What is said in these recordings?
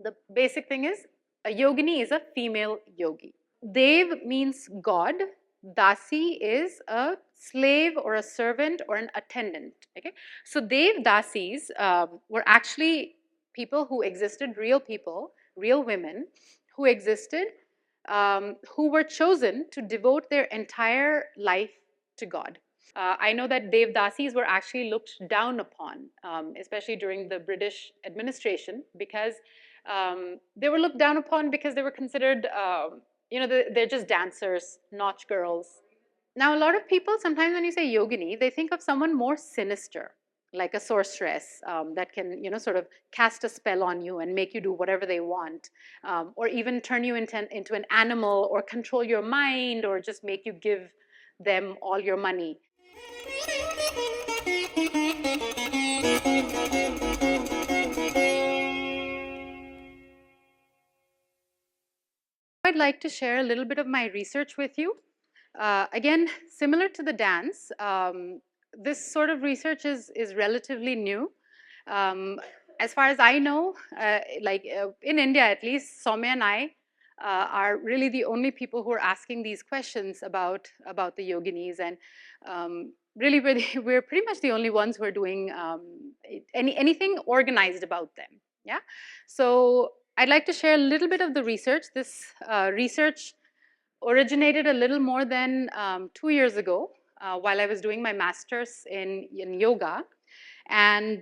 The basic thing is a yogini is a female yogi. Dev means God. Dasi is a slave or a servant or an attendant. Okay, so Dev Dasis were actually people who existed, real people, real women who existed, who were chosen to devote their entire life to God. I know that Dev Dasis were actually looked down upon, especially during the British administration, because they were looked down upon because they were considered, they're just dancers, not girls. Now, a lot of people, sometimes when you say yogini, they think of someone more sinister, like a sorceress that can, sort of cast a spell on you and make you do whatever they want, or even turn you into an animal, or control your mind, or just make you give them all your money. I'd like to share a little bit of my research with you. Again, similar to the dance, this sort of research is relatively new. As far as I know, in India at least, Soumya and I are really the only people who are asking these questions about the yoginis, and really we're pretty much the only ones who are doing anything organized about them. Yeah, so I'd like to share a little bit of the research. This research originated a little more than 2 years ago while I was doing my master's in yoga. And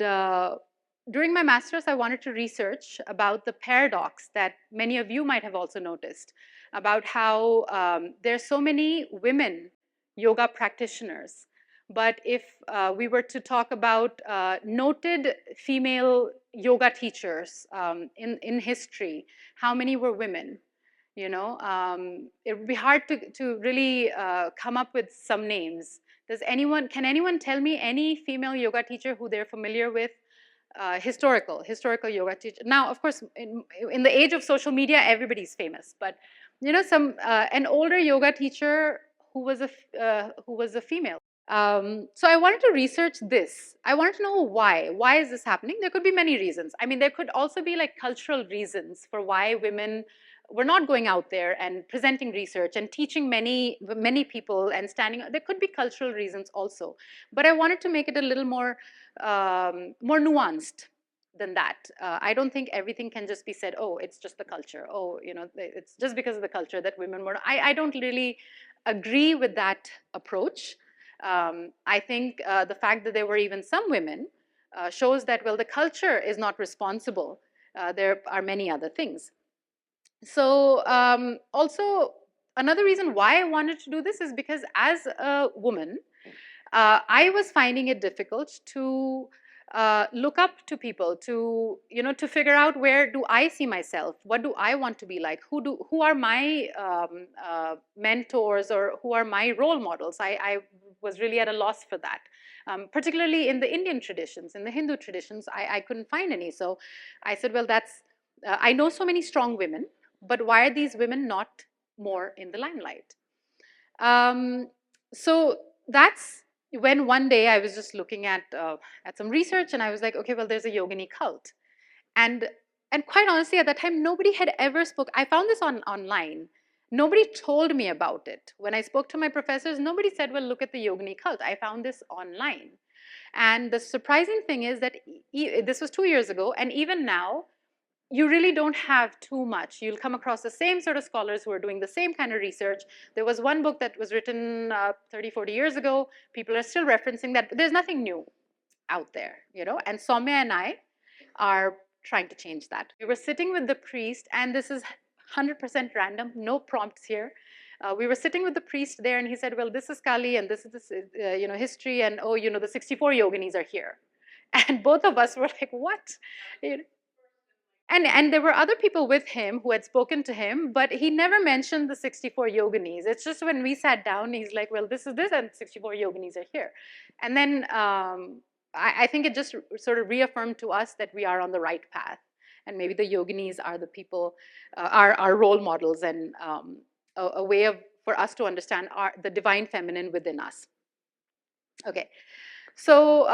during my master's, I wanted to research about the paradox that many of you might have also noticed about how there's so many women yoga practitioners. But if we were to talk about noted female yoga teachers in history, how many were women? It would be hard to really come up with some names. Can anyone tell me any female yoga teacher who they're familiar with? Historical yoga teacher. Now, of course, in the age of social media, everybody's famous. But an older yoga teacher who was a female. So I wanted to research this. I wanted to know why. Why is this happening? There could be many reasons. I mean, there could also be like cultural reasons for why women were not going out there and presenting research and teaching many people and standing. There could be cultural reasons also, but I wanted to make it a little more nuanced than that. I don't think everything can just be said, oh, it's just the culture. Oh, it's just because of the culture that women were. I don't really agree with that approach. I think the fact that there were even some women shows that, well, the culture is not responsible. There are many other things. So also, another reason why I wanted to do this is because as a woman, I was finding it difficult to look up to people, to figure out where do I see myself, what do I want to be like, who are my mentors, or who are my role models. I was really at a loss for that. Particularly in the Indian traditions, in the Hindu traditions, I couldn't find any. So I said, well, I know so many strong women, but why are these women not more in the limelight? So that's when one day I was just looking at some research, and I was like, okay, well, there's a yogini cult. And quite honestly, at that time, nobody had ever spoke. I found this online. Nobody told me about it. When I spoke to my professors, nobody said, well, look at the yogini cult. I found this online. And the surprising thing is that this was 2 years ago, and even now, you really don't have too much. You'll come across the same sort of scholars who are doing the same kind of research. There was one book that was written 30, 40 years ago. People are still referencing that. There's nothing new out there, and Soumya and I are trying to change that. We were sitting with the priest, and this is 100% random, no prompts here. We were sitting with the priest there, and he said, well, this is Kali, and this is this, history, and oh, the 64 yoginis are here. And both of us were like, what? And there were other people with him who had spoken to him, but he never mentioned the 64 yoginis. It's just when we sat down, he's like, well, this is this, and 64 yoginis are here. And then I think it just sort of reaffirmed to us that we are on the right path. And maybe the yoginis are the people, our role models, and a way for us to understand the divine feminine within us. Okay. So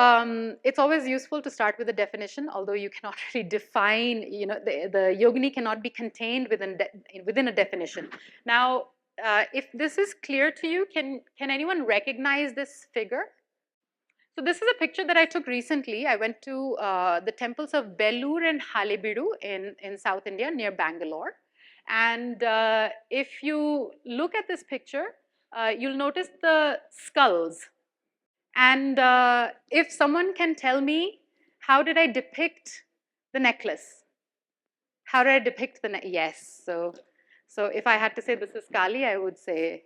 it's always useful to start with a definition, although you cannot really define, the yogini cannot be contained within a definition. Now, if this is clear to you, can anyone recognize this figure? So this is a picture that I took recently. I went to the temples of Belur and Halebeedu in South India near Bangalore. And if you look at this picture, you'll notice the skulls. And if someone can tell me, how did I depict the necklace? How did I depict the yes? So if I had to say this is Kali, I would say,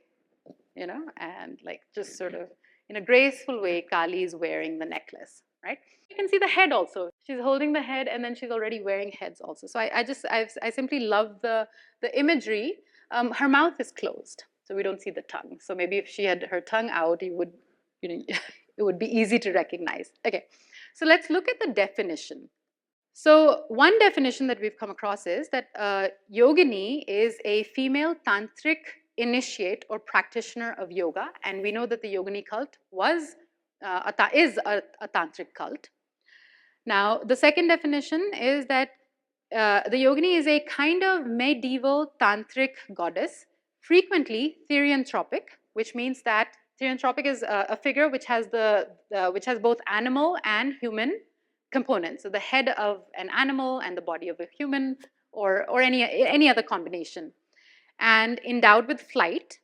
and like just sort of in a graceful way, Kali is wearing the necklace, right? You can see the head also. She's holding the head, and then she's already wearing heads also. So I simply love the imagery. Her mouth is closed, so we don't see the tongue. So maybe if she had her tongue out, you would, it would be easy to recognize. Okay, so let's look at the definition. So one definition that we've come across is that yogini is a female tantric initiate or practitioner of yoga, and we know that the yogini cult is a tantric cult. Now, the second definition is that the yogini is a kind of medieval tantric goddess, frequently therianthropic, which means that therianthropic is a figure which has both animal and human components. So the head of an animal and the body of a human, or any other combination, and endowed with flight,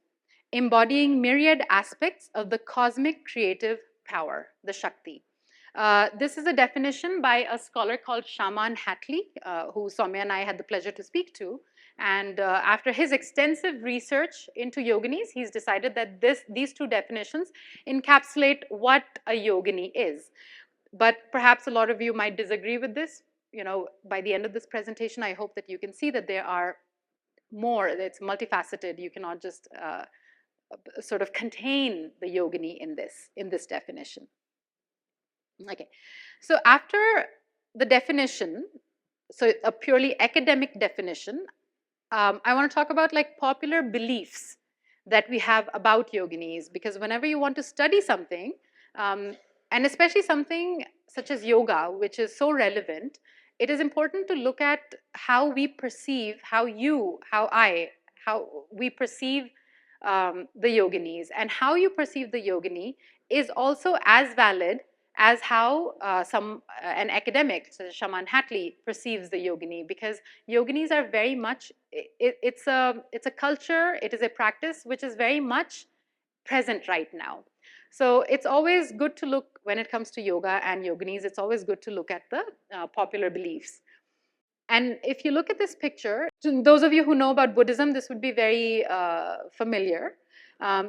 embodying myriad aspects of the cosmic creative power, the Shakti. This is a definition by a scholar called Shaman Hatley, who Soumya and I had the pleasure to speak to. And after his extensive research into yoginis, he's decided that these two definitions encapsulate what a yogini is. But perhaps a lot of you might disagree with this. By the end of this presentation, I hope that you can see that there are more, it's multifaceted. You cannot just sort of contain the yogini in this definition. Okay, so after the definition, so a purely academic definition, I want to talk about like popular beliefs that we have about yoginis, because whenever you want to study something, and especially something such as yoga, which is so relevant, it is important to look at how we perceive, how we perceive the yoginis, and how you perceive the yogini is also as valid as how an academic, such as Shaman Hatley, perceives the yogini, because yoginis are very much, it's a culture, it is a practice which is very much present right now. So it's always good to look, when it comes to yoga and yoginis, it's always good to look at the popular beliefs. And if you look at this picture, to those of you who know about Buddhism, this would be very familiar.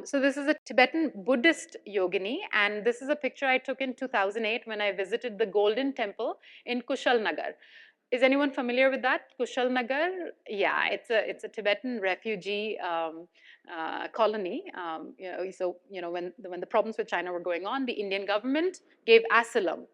So this is a Tibetan Buddhist yogini, and this is a picture I took in 2008 when I visited the Golden Temple in Kushalnagar. Is anyone familiar with that? Kushalnagar? Yeah, it's a Tibetan refugee colony. So when the problems with China were going on, the Indian government gave asylum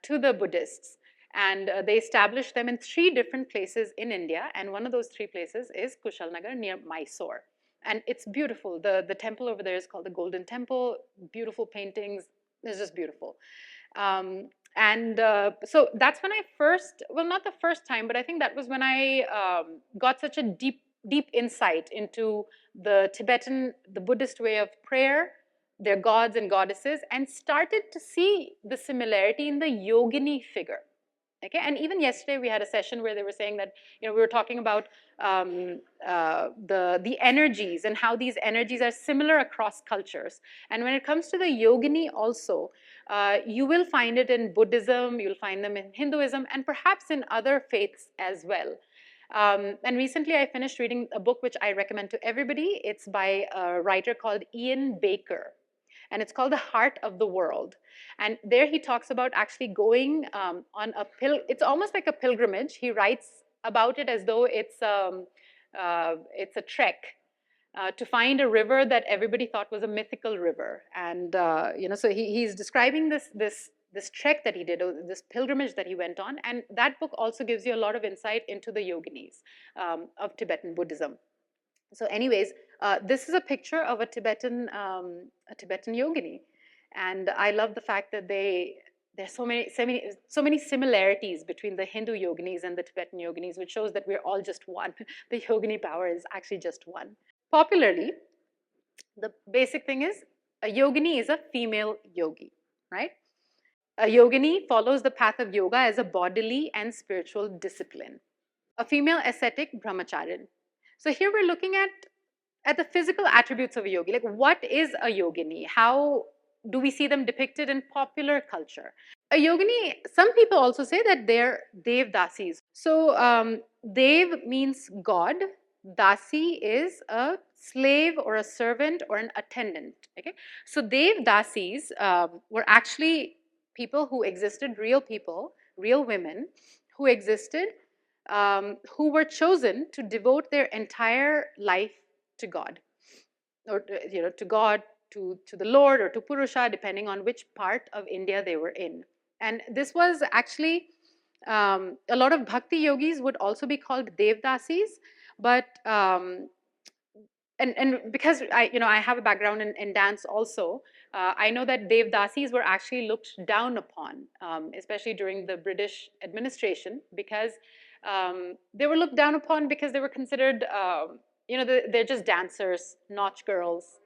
to the Buddhists, and they established them in 3 different places in India, and one of those 3 places is Kushalnagar near Mysore. And it's beautiful. The temple over there is called the Golden Temple. Beautiful paintings. It's just beautiful. So that's when I first, well, not the first time, but I think that was when I got such a deep insight into the Buddhist way of prayer, their gods and goddesses, and started to see the similarity in the yogini figure. Okay, and even yesterday we had a session where they were saying that, we were talking about the energies and how these energies are similar across cultures. And when it comes to the yogini also, you will find it in Buddhism, you'll find them in Hinduism, and perhaps in other faiths as well. And recently I finished reading a book which I recommend to everybody. It's by a writer called Ian Baker, and it's called The Heart of the World. And there he talks about actually going on it's almost like a pilgrimage. He writes about it as though it's a trek to find a river that everybody thought was a mythical river. And so he's describing this trek that he did, or this pilgrimage that he went on. And that book also gives you a lot of insight into the yoginis of Tibetan Buddhism. So anyways, this is a picture of a Tibetan yogini. And I love the fact that there's so many similarities between the Hindu yoginis and the Tibetan yoginis, which shows that we're all just one. The yogini power is actually just one. Popularly, the basic thing is a yogini is a female yogi, right? A yogini follows the path of yoga as a bodily and spiritual discipline. A female ascetic, brahmacharin. So here we're looking at the physical attributes of a yogi. Like, what is a yogini? How do we see them depicted in popular culture? A yogini, some people also say that they're devdasis. So dev means God. Dasi is a slave or a servant or an attendant. Okay, so devdasis were actually people who existed, real people, real women who existed, who were chosen to devote their entire life to God, or to God, to the Lord, or to Purusha, depending on which part of India they were in. And this was actually a lot of bhakti yogis would also be called devdasis, but and because I have a background in dance also, I know that devdasis were actually looked down upon, especially during the British administration, because they were looked down upon because they were considered, they're just dancers, nautch girls.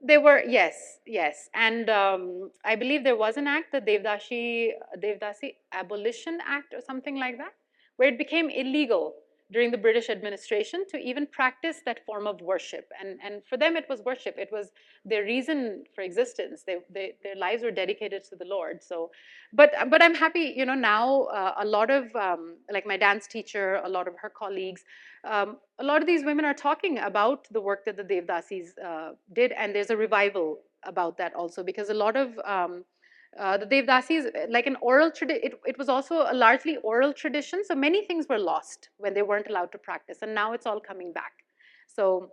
They were, yes, yes. And I believe there was an act, the Devdasi Abolition Act or something like that, where it became illegal during the British administration to even practice that form of worship. And for them, it was worship. It was their reason for existence. Their lives were dedicated to the Lord. So, but I'm happy, now a lot of, like my dance teacher, a lot of her colleagues, a lot of these women are talking about the work that the Devdasis did, and there's a revival about that also, because a lot of the Devdasis, like an oral tradition, it was also a largely oral tradition, so many things were lost when they weren't allowed to practice, and now it's all coming back. So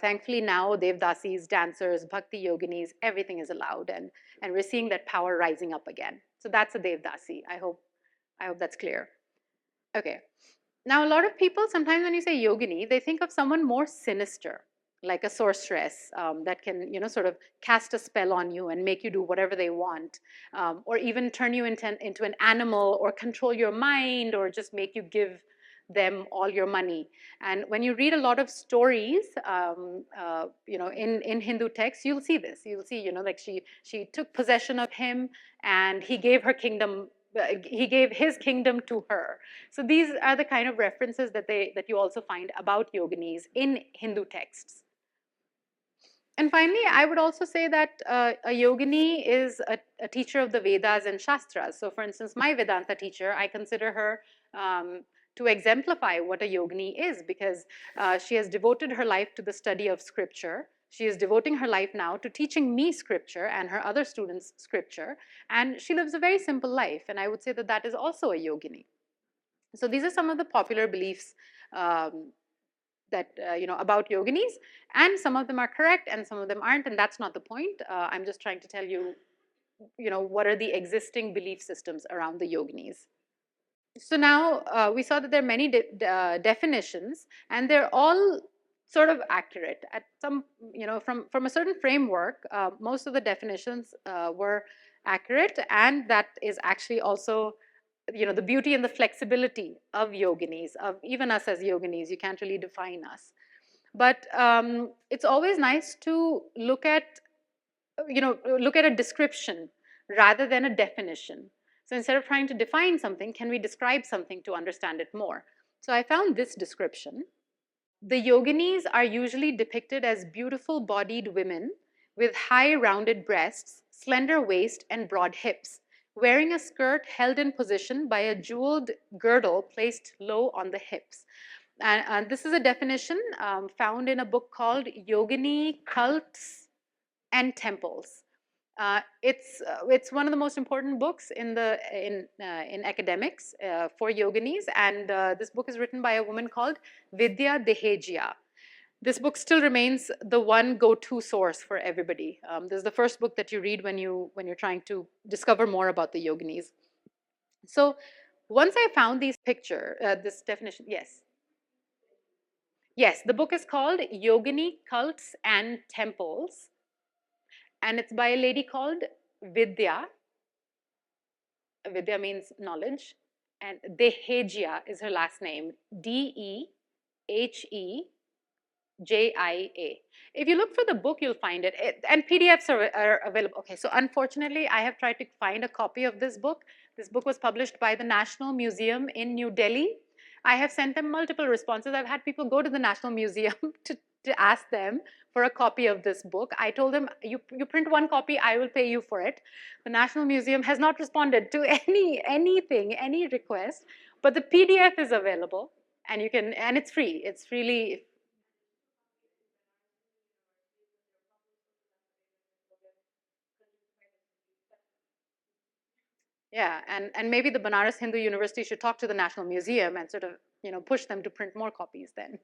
thankfully now Devdasis, dancers, bhakti yoginis, everything is allowed, and we're seeing that power rising up again. So that's a Devdasi. I hope that's clear. Okay. Now, a lot of people, sometimes when you say yogini, they think of someone more sinister, like a sorceress that can, sort of cast a spell on you and make you do whatever they want, or even turn you into an animal, or control your mind, or just make you give them all your money. And when you read a lot of stories, in Hindu texts, you'll see this. You'll see, like she took possession of him, and he gave her kingdom. He gave his kingdom to her. So these are the kind of references that you also find about yoginis in Hindu texts. And finally, I would also say that a yogini is a teacher of the Vedas and Shastras. So for instance, my Vedanta teacher, I consider her to exemplify what a yogini is, because she has devoted her life to the study of scripture. She is devoting her life now to teaching me scripture and her other students scripture. And she lives a very simple life. And I would say that that is also a yogini. So these are some of the popular beliefs that about yoginis, and some of them are correct and some of them aren't, and that's not the point. I'm just trying to tell you, what are the existing belief systems around the yoginis. So now we saw that there are many definitions, and they're all sort of accurate at some, from a certain framework. Most of the definitions were accurate, and that is actually also the beauty and the flexibility of yoginis, of even us as yoginis. You can't really define us, but it's always nice to look at a description rather than a definition. So instead of trying to define something, can we describe something to understand it more? So I found this description. The yoginis are usually depicted as beautiful bodied women with high rounded breasts, slender waist, and broad hips, wearing a skirt held in position by a jeweled girdle placed low on the hips. And this is a definition found in a book called Yogini Cults and Temples. It's one of the most important books in academics for yoginis, and this book is written by a woman called Vidya Dehejiya. This book still remains the one go-to source for everybody. This is the first book that you read when you're trying to discover more about the yoginis. So once I found this definition, yes. Yes, the book is called Yogini Cults and Temples. and it's by a lady called Vidya. Vidya means knowledge, and Dehejia is her last name, Dehejia. If you look for the book, you'll find it, and PDFs are available. Okay, so unfortunately, I have tried to find a copy of this book. This book was published by the National Museum in New Delhi. I have sent them multiple responses. I've had people go to the National Museum to ask them for a copy of this book. I told them, you print one copy, I will pay you for it. The National Museum has not responded to any request, but the PDF is available, and you can, and it's free. It's freely. Yeah, and maybe the Banaras Hindu University should talk to the National Museum and sort of, push them to print more copies then.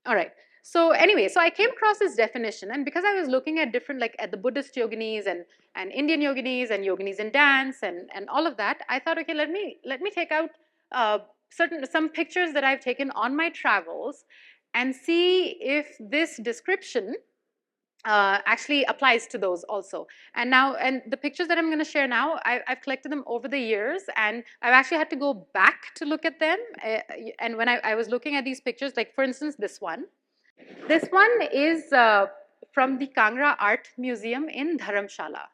All right. So anyway, so I came across this definition, and because I was looking at different, like at the Buddhist yoginis and Indian yoginis and yoginis in dance and all of that, I thought, okay, let me take out some pictures that I've taken on my travels and see if this description actually applies to those also. And the pictures that I'm going to share now, I've collected them over the years, and I've actually had to go back to look at them. And when I was looking at these pictures, like for instance, this one is from the Kangra Art Museum in Dharamshala.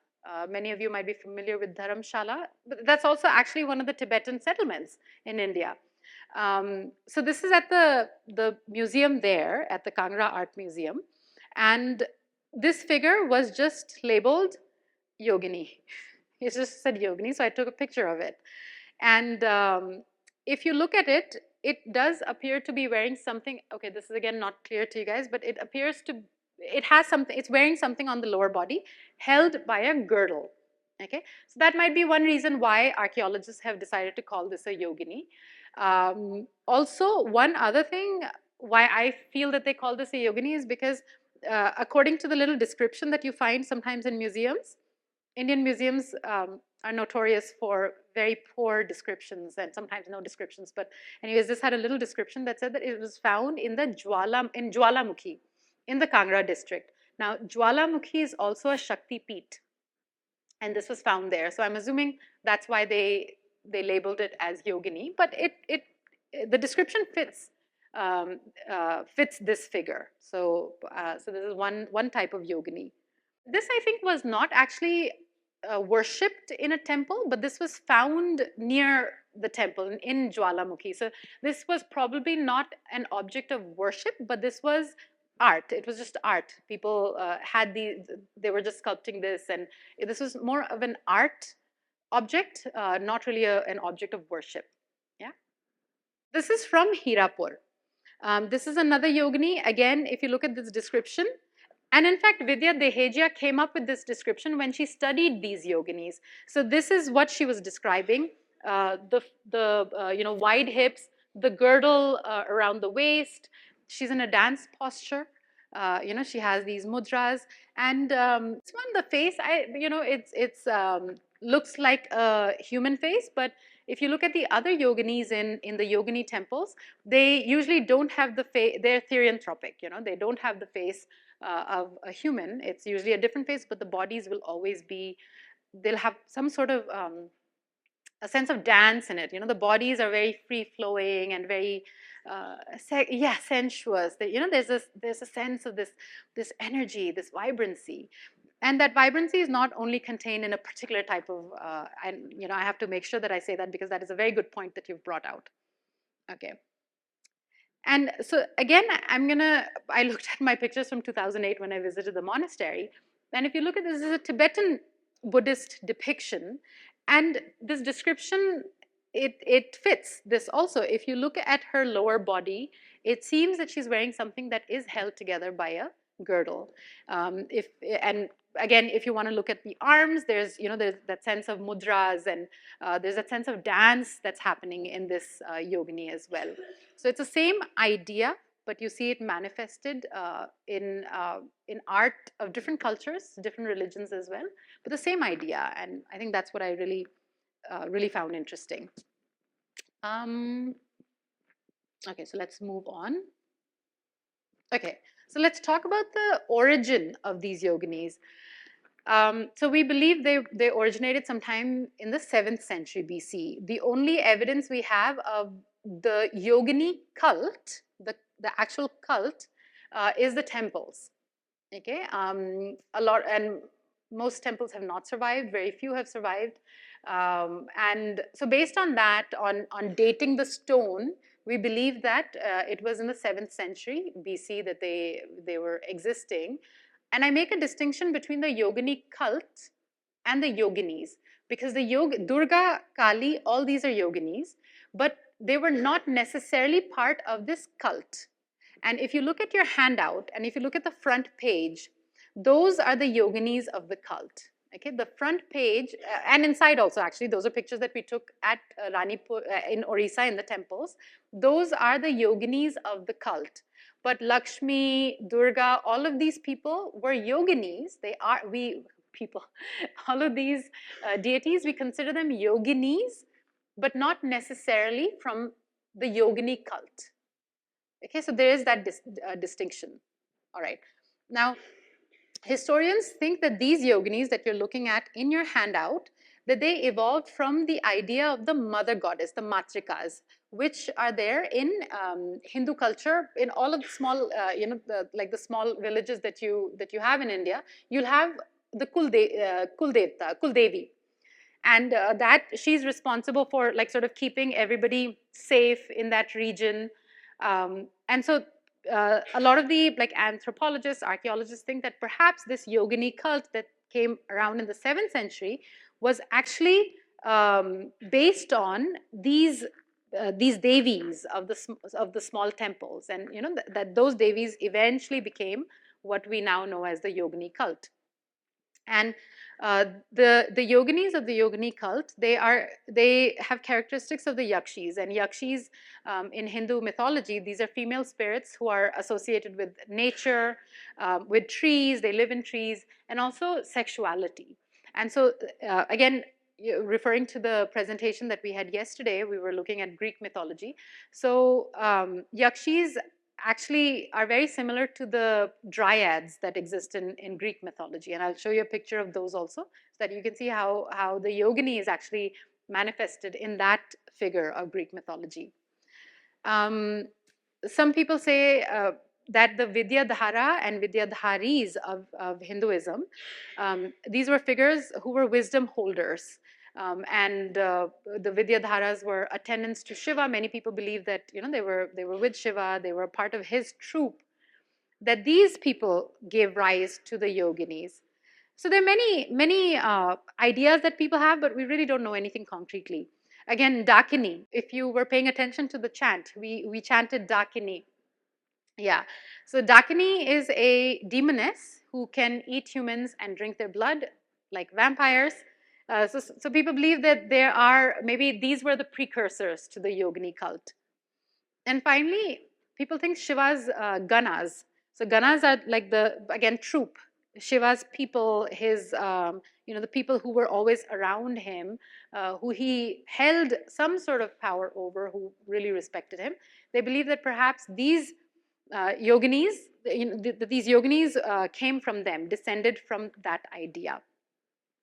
Many of you might be familiar with Dharamshala, but that's also actually one of the Tibetan settlements in India. So this is at the museum there, at the Kangra Art Museum, and this figure was just labeled Yogini. It just said Yogini, so I took a picture of it. And if you look at it, it does appear to be wearing something. Okay, this is again not clear to you guys, but it appears to, it has something, it's wearing something on the lower body held by a girdle. Okay, so that might be one reason why archaeologists have decided to call this a Yogini. Also, one other thing why I feel that they call this a Yogini is because according to the little description that you find sometimes in museums, Indian museums are notorious for very poor descriptions and sometimes no descriptions. But anyways, this had a little description that said that it was found in Jwalamukhi in the Kangra district. Now, Jwalamukhi is also a Shakti Peeth, and this was found there. So I'm assuming that's why they labeled it as Yogini. But the description fits this figure. So so this is one type of Yogini. This, I think, was not actually worshipped in a temple, but this was found near the temple in Jwalamukhi. So this was probably not an object of worship, but this was art. It was just art. People they were just sculpting this, and this was more of an art object, not really an object of worship. Yeah. This is from Hirapur. This is another yogini. Again, if you look at this description, and in fact, Vidya Dehejia came up with this description when she studied these yoginis. So this is what she was describing: the wide hips, the girdle around the waist. She's in a dance posture. She has these mudras, and this one, the face, it's looks like a human face, but if you look at the other yoginis in the yogini temples, they usually don't have the face. They're therianthropic. They don't have the face of a human. It's usually a different face, but the bodies will always be, they'll have some sort of a sense of dance in it. The bodies are very free flowing and very sensuous. There's a sense of this energy, this vibrancy. And that vibrancy is not only contained in a particular type of, and I have to make sure that I say that because that is a very good point that you've brought out. Okay. And so again, I looked at my pictures from 2008 when I visited the monastery. And if you look at this is a Tibetan Buddhist depiction. And this description, it fits this also. If you look at her lower body, it seems that she's wearing something that is held together by a girdle. And again, if you want to look at the arms, there's that sense of mudras, and there's that sense of dance that's happening in this yogini as well. So it's the same idea, but you see it manifested in art of different cultures, different religions as well, but the same idea. And I think that's what I really, really found interesting. Okay, so let's move on. Okay, so let's talk about the origin of these yoginis. So we believe they originated sometime in the 7th century BC. The only evidence we have of the Yogini cult, the actual cult, is the temples. Okay, a lot, and most temples have not survived. Very few have survived, and so based on that, on dating the stone, we believe that it was in the 7th century BC that they were existing. And I make a distinction between the Yogini cult and the yoginis, because the Durga, Kali, all these are yoginis, but they were not necessarily part of this cult. And if you look at your handout and if you look at the front page, those are the yoginis of the cult. Okay, the front page, and inside also, actually, those are pictures that we took at Ranipur in Orissa in the temples. Those are the yoginis of the cult. But Lakshmi, Durga, all of these people were yoginis. People, all of these deities, we consider them yoginis, but not necessarily from the yogini cult. Okay, so there is that distinction. All right. Now, historians think that these yoginis that you're looking at in your handout, that they evolved from the idea of the mother goddess, the matrikas, which are there in Hindu culture. In all of the small, like the small villages that you have in India, you'll have the Kuldevi, and that she's responsible for like sort of keeping everybody safe in that region. And so a lot of the like anthropologists, archaeologists think that perhaps this yogini cult that came around in the 7th century was actually based on these devis of the small temples, and that those devis eventually became what we now know as the yogini cult. And the yoginis of the yogini cult, they have characteristics of the yakshis. And yakshis in Hindu mythology, these are female spirits who are associated with nature, with trees. They live in trees, and also sexuality. And so again, referring to the presentation that we had yesterday, we were looking at Greek mythology. So yakshis actually are very similar to the dryads that exist in Greek mythology. And I'll show you a picture of those also, so that you can see how the yogini is actually manifested in that figure of Greek mythology. Some people say that the Vidyadhara and Vidyadharis of Hinduism, these were figures who were wisdom holders. And the Vidyadharas were attendants to Shiva. Many people believe that they were with Shiva. They were part of his troupe. That these people gave rise to the yoginis. So there are many ideas that people have, but we really don't know anything concretely. Again, Dakini. If you were paying attention to the chant, we chanted Dakini. Yeah. So Dakini is a demoness who can eat humans and drink their blood like vampires. So people believe that there are, maybe these were the precursors to the Yogini cult. And finally, people think Shiva's Ganas. So Ganas are like again, troupe. Shiva's people, his, the people who were always around him, who he held some sort of power over, who really respected him. They believe that perhaps these yoginis, these yoginis came from them, descended from that idea.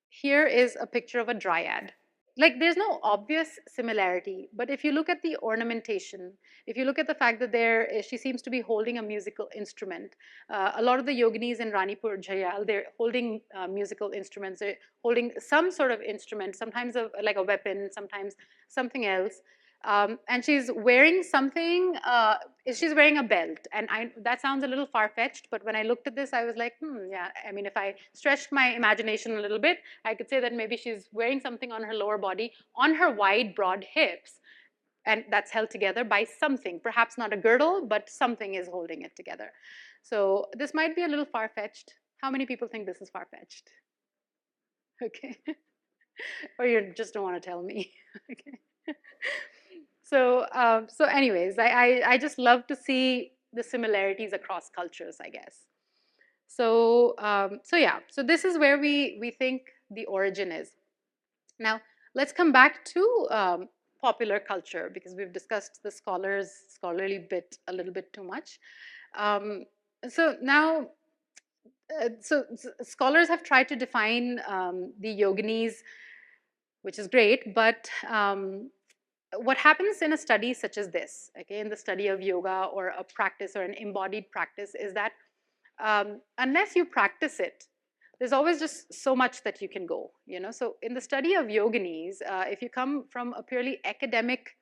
Here is a picture of a dryad. Like, there's no obvious similarity, but if you look at the ornamentation, if you look at the fact that she seems to be holding a musical instrument, a lot of the yoginis in Ranipur Jayal, they're holding musical instruments, they're holding some sort of instrument, sometimes like a weapon, sometimes something else. And she's wearing something, she's wearing a belt. And that sounds a little far-fetched, but when I looked at this, I was like, yeah, I mean, if I stretched my imagination a little bit, I could say that maybe she's wearing something on her lower body, on her wide, broad hips, and that's held together by something, perhaps not a girdle, but something is holding it together. So this might be a little far-fetched. How many people think this is far-fetched? Okay. Or you just don't want to tell me. Okay. So anyways, I just love to see the similarities across cultures, I guess. So yeah, so this is where we think the origin is. Now let's come back to popular culture, because we've discussed the scholarly bit a little bit too much. So now Scholars have tried to define the yoginis, which is great, but what happens in a study such as this, okay, in the study of yoga or a practice or an embodied practice, is that unless you practice it, there's always just so much that you can go, you know. So in the study of yoginis, if you come from a purely academic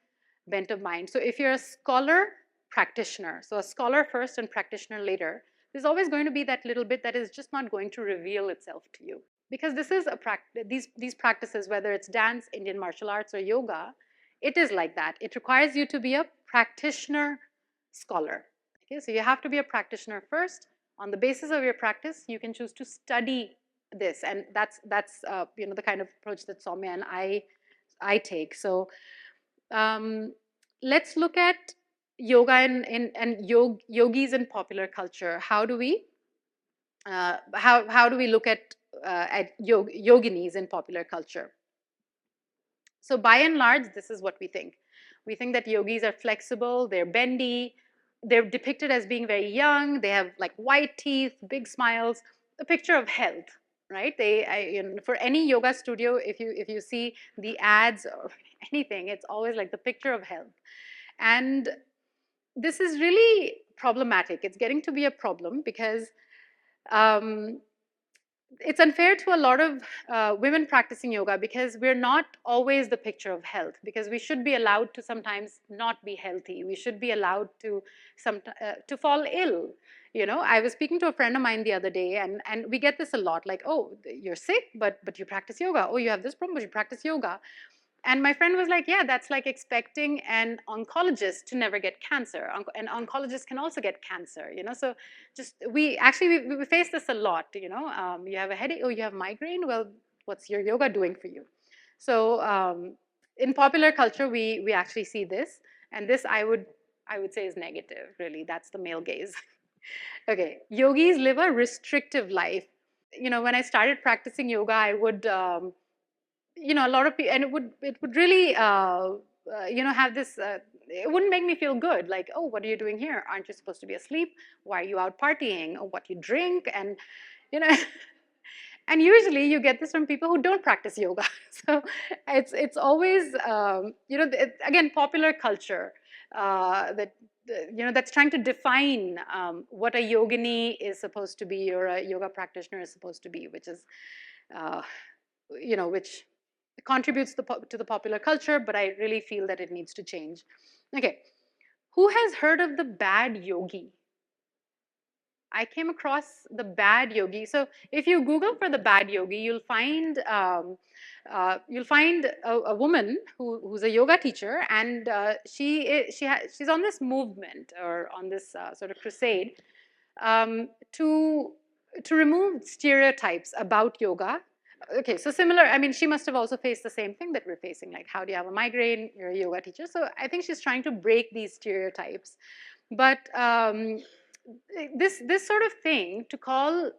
bent of mind, so if you're a scholar practitioner, so a scholar first and practitioner later, there's always going to be that little bit that is just not going to reveal itself to you. Because this is a these practices, whether it's dance, Indian martial arts, or yoga, it is like that. It requires you to be a practitioner scholar. Okay, so you have to be a practitioner first. On the basis of your practice, you can choose to study this, and that's you know, the kind of approach that Soumya and I take. So let's look at yoga and yogis in popular culture. How do we how do we look at yoginis in popular culture? So by and large, this is what we think. We think that yogis are flexible, they're bendy, they're depicted as being very young, they have like white teeth, big smiles, a picture of health, right? You know, for any yoga studio, if you see the ads or anything, it's always like the picture of health. And this is really problematic. It's getting to be a problem because it's unfair to a lot of women practicing yoga, because we're not always the picture of health, because we should be allowed to sometimes not be healthy. We should be allowed to to fall ill. You know, I was speaking to a friend of mine the other day, and we get this a lot, like, oh, you're sick, but you practice yoga. Oh, you have this problem, but you practice yoga. And my friend was like, yeah, that's like expecting an oncologist to never get cancer. An oncologist can also get cancer, you know. So just, we face this a lot, you know. You have a headache, oh, you have migraine, well, what's your yoga doing for you? So in popular culture, we actually see this, and this I would say is negative, really. That's the male gaze. Okay, yogis live a restrictive life. You know, when I started practicing yoga, I would you know, a lot of people, and it would really you know, have this it wouldn't make me feel good, like, oh, what are you doing here? Aren't you supposed to be asleep? Why are you out partying? Or what you drink? And you know, and usually you get this from people who don't practice yoga. So it's always you know, again, popular culture that you know, that's trying to define what a yogini is supposed to be, or a yoga practitioner is supposed to be, which is you know, which contributes to the popular culture, but I really feel that it needs to change. Okay, who has heard of the bad yogi? I came across the bad yogi. So if you Google for the bad yogi, you'll find a woman who's a yoga teacher, and she's on this movement, or on this sort of crusade to remove stereotypes about yoga. Okay, so similar, I mean, she must have also faced the same thing that we're facing, like, how do you have a migraine? You're a yoga teacher. So I think she's trying to break these stereotypes. But this sort of thing, to call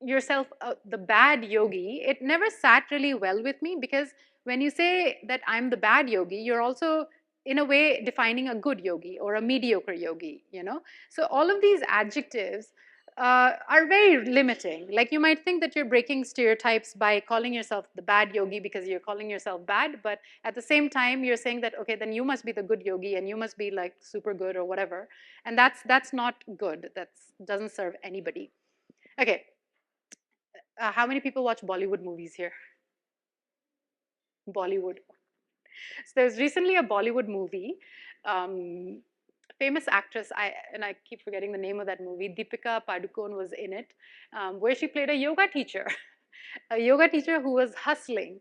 yourself the bad yogi, it never sat really well with me, because when you say that I'm the bad yogi, you're also in a way defining a good yogi or a mediocre yogi, you know. So all of these adjectives are very limiting. Like, you might think that you're breaking stereotypes by calling yourself the bad yogi because you're calling yourself bad, but at the same time you're saying that, okay, then you must be the good yogi and you must be like super good or whatever, and that's not good. That doesn't serve anybody. Okay, how many people watch Bollywood movies here? Bollywood. So there's recently a Bollywood movie. Famous actress, I keep forgetting the name of that movie, Deepika Padukone was in it, where she played a yoga teacher, a yoga teacher who was hustling.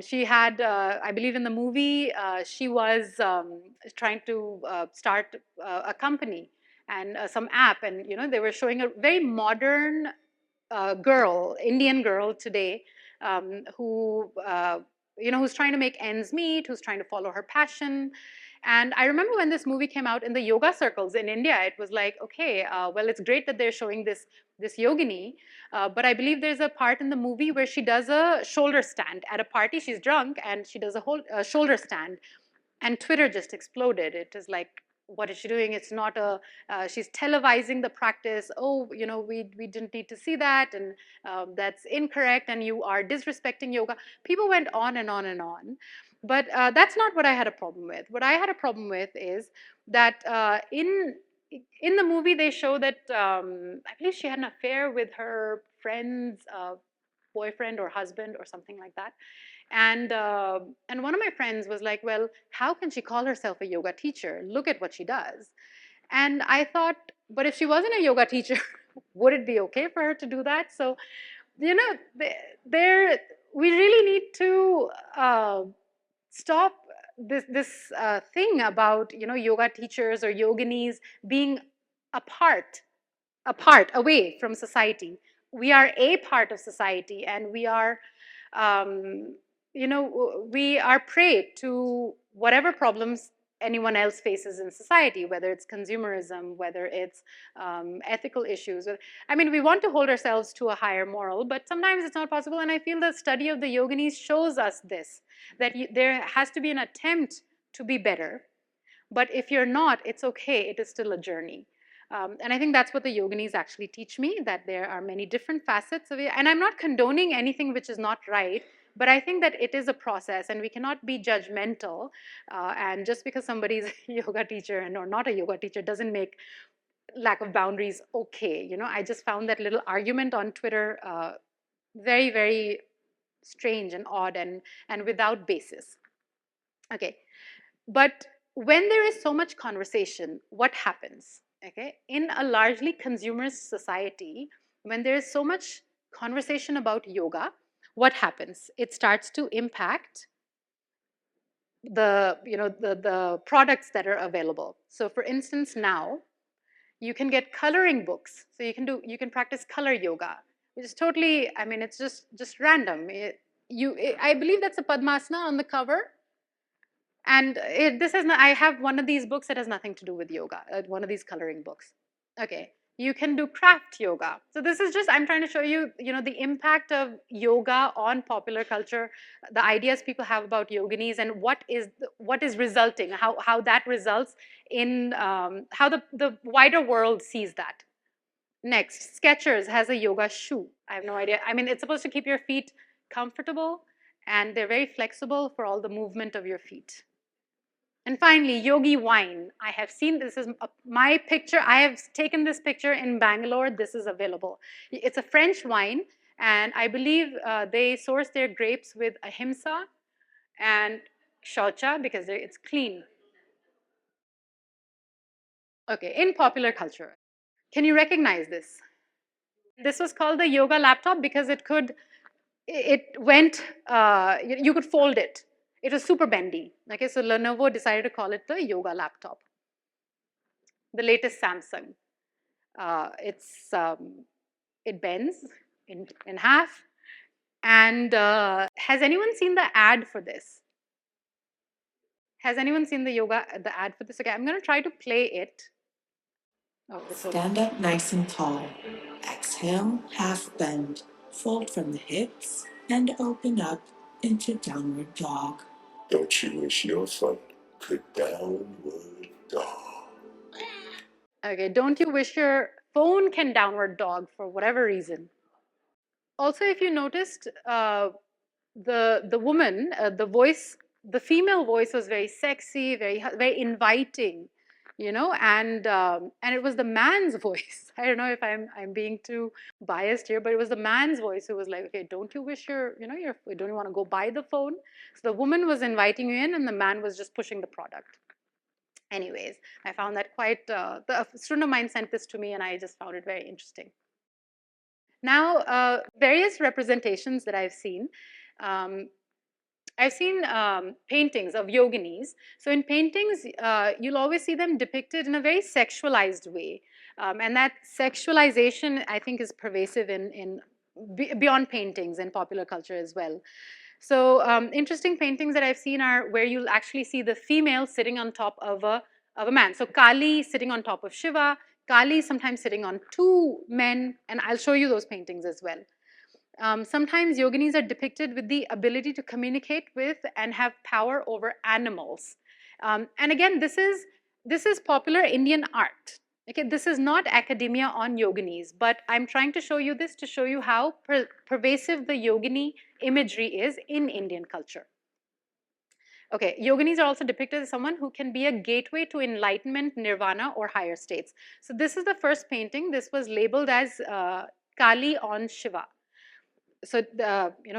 She had, I believe in the movie, she was trying to start a company and some app, and you know, they were showing a very modern girl, Indian girl today, who you know, who's trying to make ends meet, who's trying to follow her passion. And I remember when this movie came out in the yoga circles in India, it was like, okay, well, it's great that they're showing this yogini, but I believe there's a part in the movie where she does a shoulder stand at a party. She's drunk and she does a whole shoulder stand, and Twitter just exploded. It is like, what is she doing? It's not a, she's televising the practice. Oh, we didn't need to see that, and that's incorrect, and you are disrespecting yoga. People went on and on and on. But that's not what I had a problem with. What I had a problem with is that in the movie they show that I believe she had an affair with her friend's boyfriend or husband or something like that. And one of my friends was like, well, how can she call herself a yoga teacher? Look at what she does. And I thought, but if she wasn't a yoga teacher, would it be okay for her to do that? So, there we really need to stop this thing about yoga teachers or yoginis being apart away from society. We are a part of society, and we are we are prey to whatever problems anyone else faces in society, whether it's consumerism, whether it's ethical issues. I mean, we want to hold ourselves to a higher moral, but sometimes it's not possible. And I feel the study of the yoginis shows us this, that there has to be an attempt to be better. But if you're not, it's okay. It is still a journey. And I think that's what the yoginis actually teach me, that there are many different facets of it. And I'm not condoning anything which is not right, but I think that it is a process, and we cannot be judgmental. And just because somebody's a yoga teacher or not a yoga teacher doesn't make lack of boundaries okay. I just found that little argument on Twitter very, very strange and odd and without basis. Okay, but when there is so much conversation, what happens? Okay, in a largely consumerist society, when there is so much conversation about yoga, what happens? It starts to impact the products that are available. So for instance, now you can get coloring books. So you can practice color yoga, which is totally, I mean, it's just random. I believe that's a Padmasana on the cover. And I have one of these books that has nothing to do with yoga, one of these coloring books. Okay, you can do craft yoga. So this is just, I'm trying to show you, the impact of yoga on popular culture, the ideas people have about yoginis, and what is resulting, how that results in how the wider world sees that. Next, Skechers has a yoga shoe. I have no idea. I mean, it's supposed to keep your feet comfortable, and they're very flexible for all the movement of your feet. And finally, Yogi wine. I have seen, this is my picture. I have taken this picture in Bangalore. This is available. It's a French wine, and I believe they source their grapes with ahimsa and shaucha because it's clean. Okay, in popular culture. Can you recognize this? This was called the yoga laptop because it went, you could fold it. It was super bendy. Okay, so Lenovo decided to call it the yoga laptop. The latest Samsung. It bends in half. And has anyone seen the ad for this? Has anyone seen the ad for this? Okay, I'm going to try to play it. Oh, Stand up nice and tall. Exhale, half bend. Fold from the hips and open up into downward dog. Don't you wish your phone could downward dog? Okay, don't you wish your phone can downward dog for whatever reason? Also, if you noticed, the woman, the female voice was very sexy, very inviting, and it was the man's voice. I don't know if I'm being too biased here, but it was the man's voice who was like, okay, don't you wish don't you want to go buy the phone? So the woman was inviting you in, and the man was just pushing the product. Anyways, I found that quite, a student of mine sent this to me, and I just found it very interesting. Now, various representations that I've seen. I've seen paintings of yoginis. So in paintings, you'll always see them depicted in a very sexualized way. And that sexualization, I think, is pervasive beyond paintings in popular culture as well. So interesting paintings that I've seen are where you'll actually see the female sitting on top of a man. So Kali sitting on top of Shiva, Kali sometimes sitting on two men, and I'll show you those paintings as well. Sometimes yoginis are depicted with the ability to communicate with and have power over animals. And again, this is this is popular Indian art. Okay, this is not academia on yoginis, but I'm trying to show you this to show you how pervasive the yogini imagery is in Indian culture. Okay, yoginis are also depicted as someone who can be a gateway to enlightenment, nirvana, or higher states. So this is the first painting. This was labeled as Kali on Shiva. So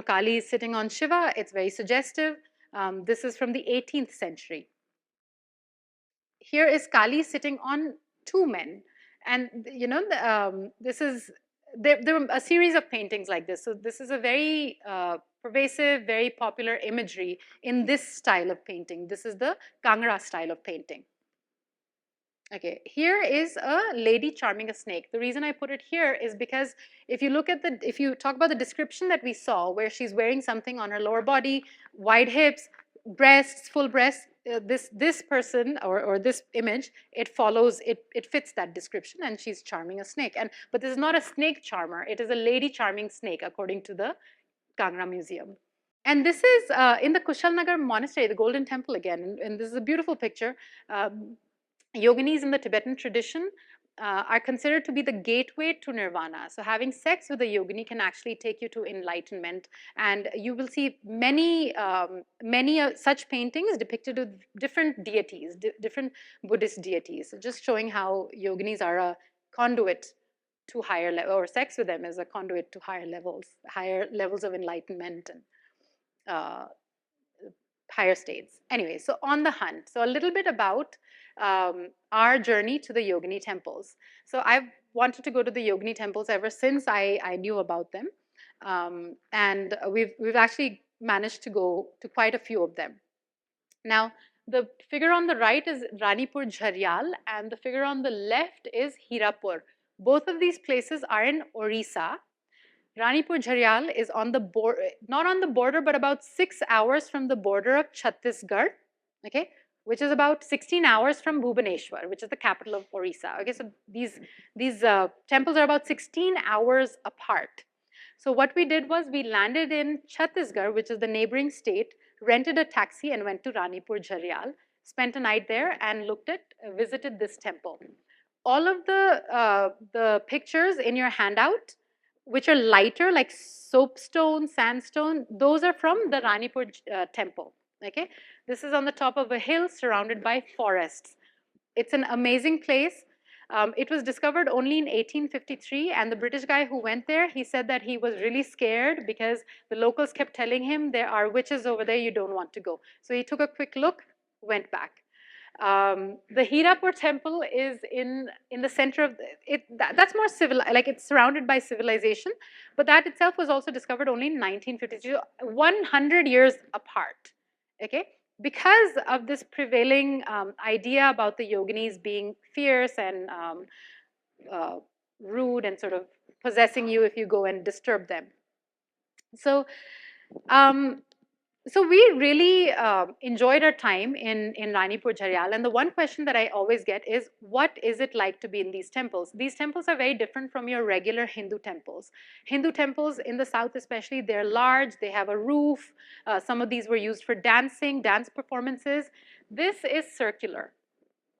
Kali is sitting on Shiva. It's very suggestive. This is from the 18th century. Here is Kali sitting on two men, and this is there were a series of paintings like this. So this is a very pervasive, very popular imagery in this style of painting. This is the Kangra style of painting. Okay, here is a lady charming a snake. The reason I put it here is because if you talk about the description that we saw, where she's wearing something on her lower body, wide hips, breasts, full breasts, this person or this image, it fits that description, and she's charming a snake. But this is not a snake charmer. It is a lady charming snake, according to the Kangra Museum. And this is in the Kushalnagar monastery, the Golden Temple again. And this is a beautiful picture. Yoginis in the Tibetan tradition are considered to be the gateway to nirvana. So having sex with a yogini can actually take you to enlightenment. And you will see many such paintings depicted with different deities, different Buddhist deities, so just showing how yoginis are a conduit to higher level, or sex with them is a conduit to higher levels of enlightenment and higher states. Anyway, so on the hunt. So a little bit about our journey to the yogini temples. So I've wanted to go to the yogini temples ever since I knew about them, and we've actually managed to go to quite a few of them. Now, the figure on the right is Ranipur Jharyal, and the figure on the left is Hirapur. Both of these places are in Orissa. Ranipur Jharyal is on the border, not on the border, but about 6 hours from the border of Chhattisgarh, okay, which is about 16 hours from Bhubaneswar, which is the capital of Orissa. Okay, so these temples are about 16 hours apart. So what we did was we landed in Chhattisgarh, which is the neighboring state, rented a taxi and went to Ranipur Jharyal, spent a night there and visited this temple. All of the pictures in your handout, which are lighter, like soapstone, sandstone, those are from the Ranipur temple. Okay, this is on the top of a hill surrounded by forests. It's an amazing place. It was discovered only in 1853, and the British guy who went there, he said that he was really scared because the locals kept telling him there are witches over there, you don't want to go. So he took a quick look, went back. The Hirapur temple is in the center of it. That's more civil, like it's surrounded by civilization, but that itself was also discovered only in 1952, 100 years apart. Okay, because of this prevailing idea about the yoginis being fierce and rude and sort of possessing you if you go and disturb them. So so we really enjoyed our time in Ranipur Jharyal, and the one question that I always get is, what is it like to be in these temples? These temples are very different from your regular Hindu temples. Hindu temples in the south especially, they're large, they have a roof. Some of these were used for dance performances. This is circular.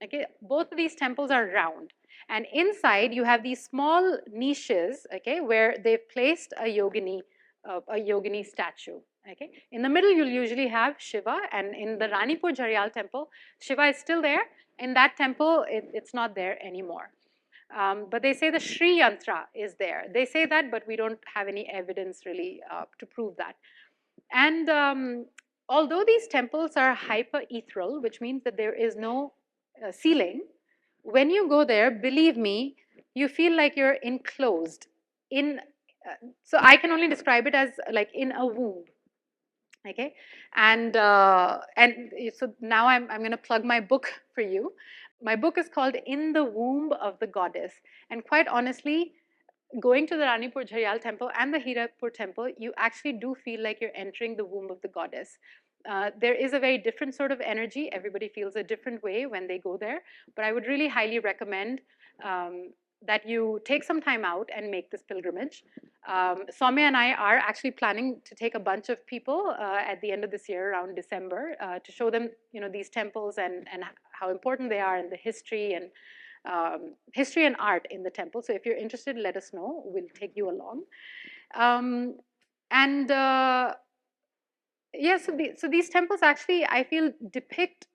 Okay, both of these temples are round. And inside you have these small niches, okay, where they've placed a yogini statue. Okay, in the middle you'll usually have Shiva, and in the Ranipur Jharyal temple, Shiva is still there. In that temple, it's not there anymore. But they say the Sri Yantra is there. They say that, but we don't have any evidence really to prove that. And although these temples are hyper-ethereal, which means that there is no ceiling, when you go there, believe me, you feel like you're enclosed in. So I can only describe it as like in a womb. Okay, and so now I'm going to plug my book for you. My book is called In the Womb of the Goddess, and quite honestly, going to the Ranipur Jharyal temple and the Hirapur temple, you actually do feel like you're entering the womb of the goddess. There is a very different sort of energy. Everybody feels a different way when they go there, but I would really highly recommend that you take some time out and make this pilgrimage. Soumya and I are actually planning to take a bunch of people at the end of this year, around December, to show them, these temples and how important they are in the history and art in the temple. So if you're interested, let us know. We'll take you along. And yeah, so these temples actually, I feel, depict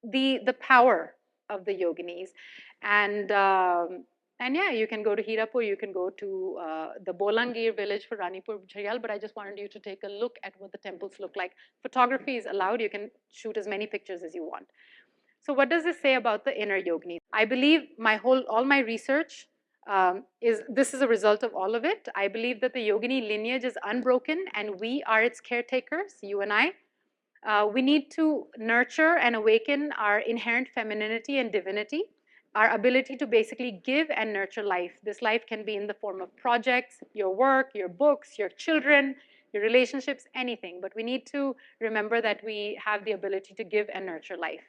the power of the yoginis, and yeah, you can go to Hirapur, you can go to the Bolangir village for Ranipur Jharyal, but I just wanted you to take a look at what the temples look like. Photography is allowed, you can shoot as many pictures as you want. So what does this say about the inner yoginis? I believe all my research this is a result of all of it. I believe that the yogini lineage is unbroken and we are its caretakers, you and I. We need to nurture and awaken our inherent femininity and divinity, our ability to basically give and nurture life. This life can be in the form of projects, your work, your books, your children, your relationships, anything. But we need to remember that we have the ability to give and nurture life.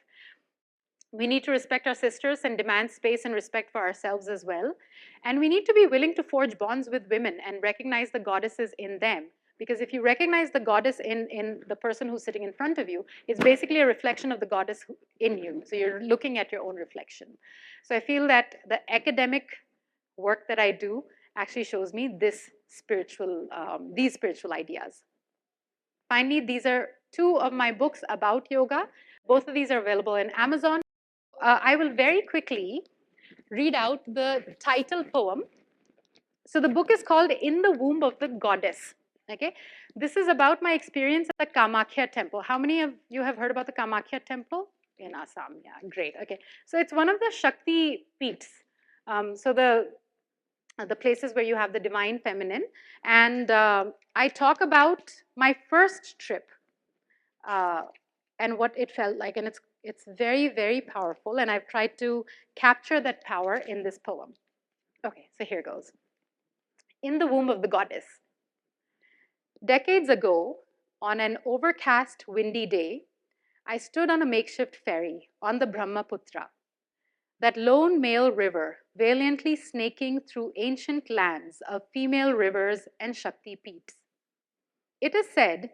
We need to respect our sisters and demand space and respect for ourselves as well. And we need to be willing to forge bonds with women and recognize the goddesses in them. Because if you recognize the goddess in the person who's sitting in front of you, it's basically a reflection of the goddess in you. So you're looking at your own reflection. So I feel that the academic work that I do actually shows me these spiritual ideas. Finally, these are two of my books about yoga. Both of these are available in Amazon. I will very quickly read out the title poem. So the book is called In the Womb of the Goddess. Okay, this is about my experience at the Kamakhya temple. How many of you have heard about the Kamakhya temple? In Assam, yeah, great. Okay, so it's one of the Shakti peeths. So the places where you have the divine feminine. And I talk about my first trip and what it felt like. And it's very, very powerful. And I've tried to capture that power in this poem. Okay, so here goes. In the Womb of the Goddess. Decades ago, on an overcast, windy day, I stood on a makeshift ferry on the Brahmaputra, that lone male river valiantly snaking through ancient lands of female rivers and Shakti peeths. It is said,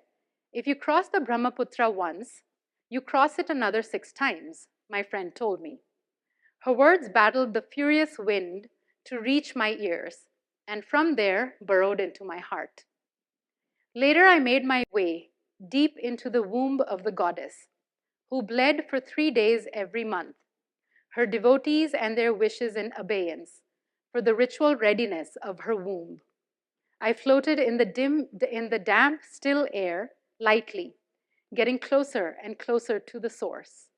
if you cross the Brahmaputra once, you cross it another 6 times, my friend told me. Her words battled the furious wind to reach my ears, and from there burrowed into my heart. Later, I made my way deep into the womb of the goddess, who bled for 3 days every month, her devotees and their wishes in abeyance, for the ritual readiness of her womb. I floated in the damp, still air, lightly, getting closer and closer to the source.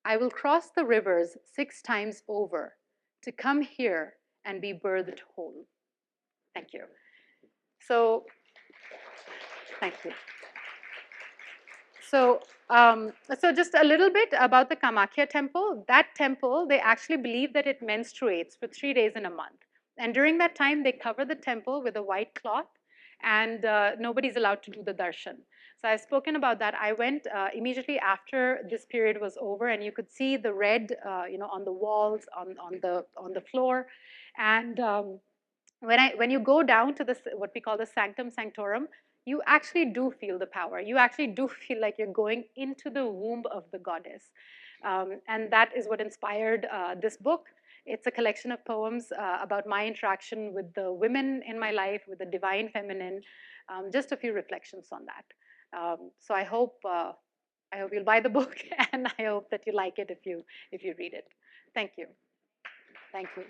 I will cross the rivers 6 times over to come here and be birthed whole. Thank you. So, thank you. So just a little bit about the Kamakhya temple. That temple, they actually believe that it menstruates for 3 days in a month. And during that time, they cover the temple with a white cloth, and nobody's allowed to do the darshan. So I've spoken about that. I went immediately after this period was over, and you could see the red, on the walls, on the floor, and when you go down to what we call the sanctum sanctorum, you actually do feel the power. You actually do feel like you're going into the womb of the goddess. And that is what inspired this book. It's a collection of poems about my interaction with the women in my life, with the divine feminine, just a few reflections on that. So I hope you'll buy the book, and I hope that you like it if you read it. Thank you. Thank you.